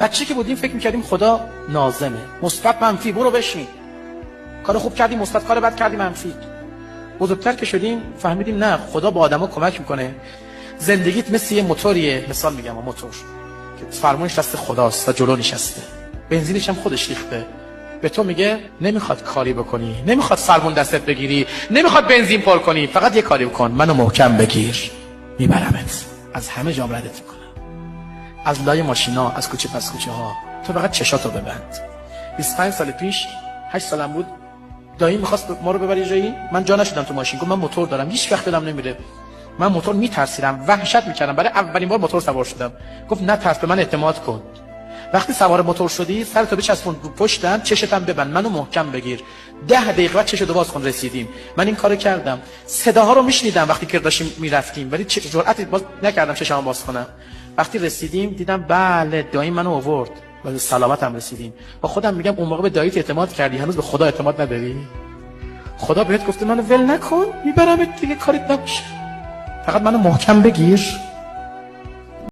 بچه که بودیم فکر می‌کردیم خدا ناظمه، مثبت منفی، برو بشین. کار خوب کردیم مثبت، کار بد کردیم منفی. بزرگتر که شدیم فهمیدیم نه، خدا با آدما کمک میکنه. زندگیت مثل یه موتوریه، مثال میگم، موتور که فرمونش دست خداست و جلو نشسته، بنزینش هم خودش ریخته. به تو میگه نمیخواد کاری بکنی، نمیخواد فرمون دستت بگیری، نمیخواد بنزین پر کنی، فقط یه کاری بکن، منو محکم بگیر، میبرمت، از همه جام ردت میکنم، از لای ماشینا، از کوچه پس کوچه ها. تو فقط چشاتو ببند. 25 سال پیش 8 سالم بود، دایی میخواست ما رو ببره جایی، من جا نشدم تو ماشین. گفت من موتور دارم، هیچ وقت دلم نمیره. من موتور میترسیدم، وحشت میکردم، برای اولین بار موتور سوار شدم. گفت نه ترس، به من اعتماد کن. وقتی سوار موتور شدی سرتو بچسبون رو پشتم، چشتم ببند، منو محکم بگیر. 10 دقیقه بعد چشتو باز کن. رسیدیم. من این کارو کردم. صداها رو میشنیدم وقتی که داشتیم میرفتیم، ولی جرأتی باز نکردم چشامو باز کنم. وقتی رسیدیم دیدم بله دایی منو آورد و سلامتم رسیدیم. با خودم میگم اون موقع به داییت اعتماد کردی، هنوز به خدا اعتماد نداری؟ خدا بهت گفته منو ول نکن، میبرمت دیگه، کاریت نباشه، فقط منو محکم بگیر.